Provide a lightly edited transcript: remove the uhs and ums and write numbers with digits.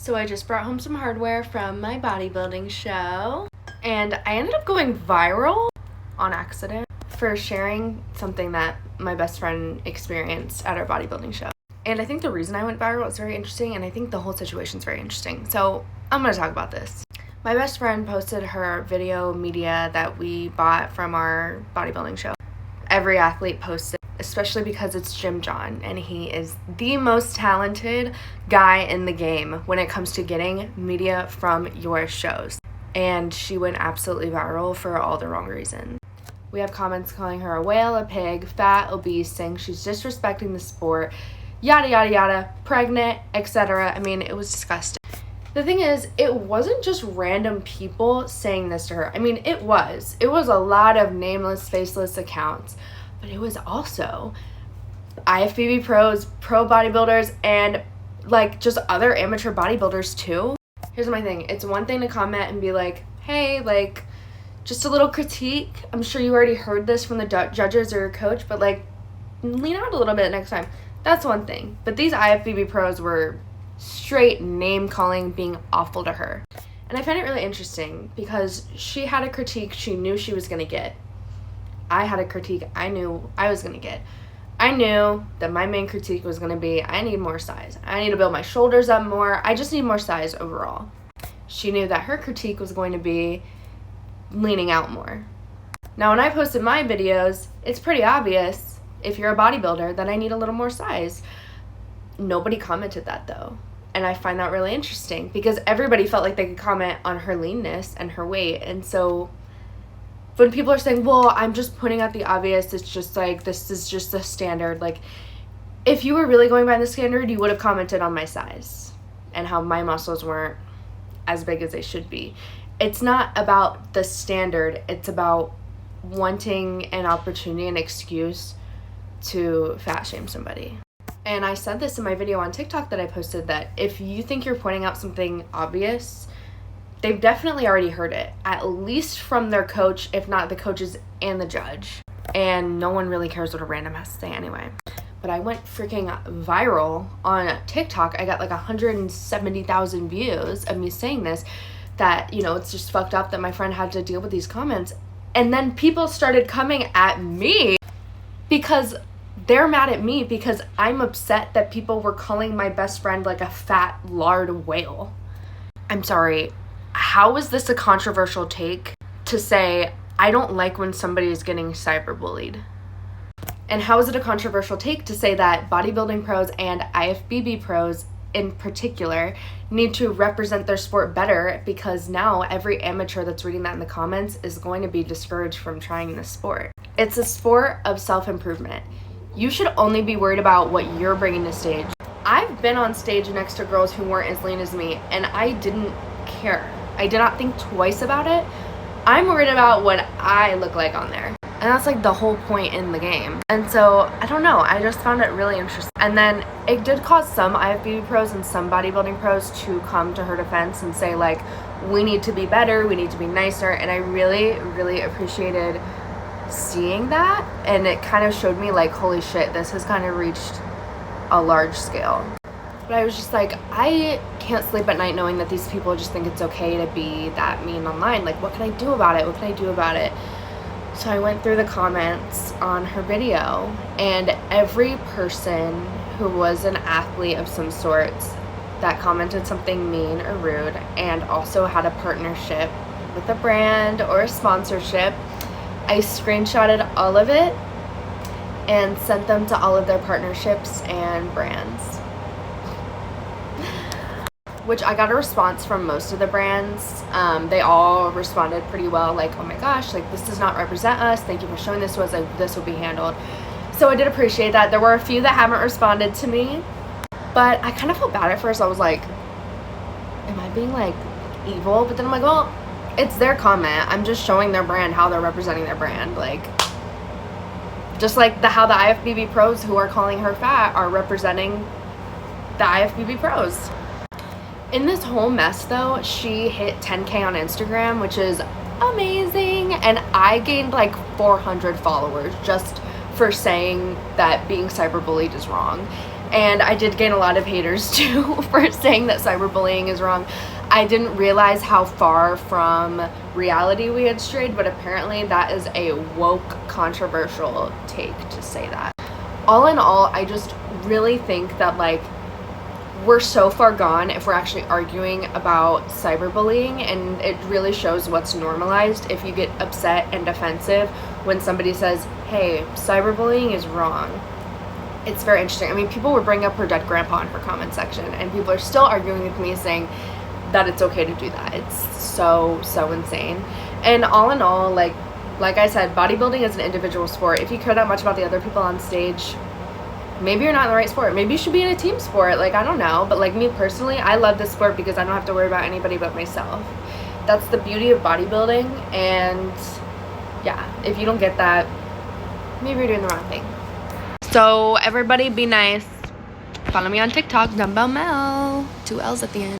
So I just brought home some hardware from my bodybuilding show, and I ended up going viral on accident for sharing something that my best friend experienced at our bodybuilding show. And I think the reason I went viral is very interesting, and I think the whole situation's very interesting. So I'm going to talk about this. My best friend posted her video media that we bought from our bodybuilding show. Every athlete posted, especially because it's Jim John, and he is the most talented guy in the game when it comes to getting media from your shows. And she went absolutely viral for all the wrong reasons. We have comments calling her a whale, a pig, fat, obese, saying she's disrespecting the sport, yada yada yada, pregnant, etc. I mean, it was disgusting. The thing is, it wasn't just random people saying this to her. I mean, it was a lot of nameless, faceless accounts, but it was also IFBB pros, pro bodybuilders, and like just other amateur bodybuilders too. Here's my thing. It's one thing to comment and be like, hey, like, just a little critique. I'm sure you already heard this from the judges or your coach, but like, lean out a little bit next time. That's one thing. But these IFBB pros were straight name calling, being awful to her. And I find it really interesting because she had a critique she knew she was going to get. I had a critique I knew I was going to get. I knew that my main critique was going to be, I need more size. I need to build my shoulders up more. I just need more size overall. She knew that her critique was going to be leaning out more. Now, when I posted my videos, it's pretty obvious, if you're a bodybuilder, that I need a little more size. Nobody commented that though. And I find that really interesting because everybody felt like they could comment on her leanness and her weight. And so when people are saying, well, I'm just pointing out the obvious, it's just like, this is just the standard. Like, if you were really going by the standard, you would have commented on my size and how my muscles weren't as big as they should be. It's not about the standard. It's about wanting an opportunity, an excuse to fat shame somebody. And I said this in my video on TikTok that I posted, that if you think you're pointing out something obvious, they've definitely already heard it, at least from their coach, if not the coaches and the judge. And no one really cares what a random has to say anyway. But I went freaking viral on TikTok. I got like 170,000 views of me saying this, that, you know, it's just fucked up that my friend had to deal with these comments. And then people started coming at me because they're mad at me because I'm upset that people were calling my best friend like a fat lard whale. I'm sorry. How is this a controversial take to say, I don't like when somebody is getting cyberbullied? And how is it a controversial take to say that bodybuilding pros and IFBB pros in particular need to represent their sport better, because now every amateur that's reading that in the comments is going to be discouraged from trying this sport? It's a sport of self-improvement. You should only be worried about what you're bringing to stage. I've been on stage next to girls who weren't as lean as me, and I didn't care. I did not think twice about it. I'm worried about what I look like on there. And that's like the whole point in the game. And so, I don't know, I just found it really interesting. And then it did cause some IFBB pros and some bodybuilding pros to come to her defense and say, like, we need to be better, we need to be nicer. And I really, really appreciated seeing that. And it kind of showed me like, holy shit, this has kind of reached a large scale. But I was just like, I can't sleep at night knowing that these people just think it's okay to be that mean online. Like, what can I do about it? What can I do about it? So I went through the comments on her video, and every person who was an athlete of some sorts that commented something mean or rude and also had a partnership with a brand or a sponsorship, I screenshotted all of it and sent them to all of their partnerships and brands. Which I got a response from most of the brands. They all responded pretty well, like, oh my gosh, like, this does not represent us. Thank you for showing this to us. Like, this will be handled. So I did appreciate that. There were a few that haven't responded to me, but I kind of felt bad at first. I was like, am I being like evil? But then I'm like, well, it's their comment. I'm just showing their brand how they're representing their brand. Like, just like how the IFBB pros who are calling her fat are representing the IFBB pros. In this whole mess though, she hit 10K on Instagram, which is amazing, and I gained like 400 followers just for saying that being cyberbullied is wrong. And I did gain a lot of haters too for saying that cyberbullying is wrong. I didn't realize how far from reality we had strayed, but apparently that is a woke, controversial take to say that. All in all, I just really think that like we're so far gone if we're actually arguing about cyberbullying, and it really shows what's normalized if you get upset and defensive when somebody says, hey, cyberbullying is wrong. It's very interesting. I mean, people were bringing up her dead grandpa in her comment section, and people are still arguing with me saying that it's okay to do that. It's so insane. And all in all, like I said, bodybuilding is an individual sport. If you care that much about the other people on stage, maybe you're not in the right sport. Maybe you should be in a team sport. Like, I don't know. But like me personally, I love this sport because I don't have to worry about anybody but myself. That's the beauty of bodybuilding. And yeah, if you don't get that, maybe you're doing the wrong thing. So everybody be nice. Follow me on TikTok, Dumbbell Mel. 2 L's at the end.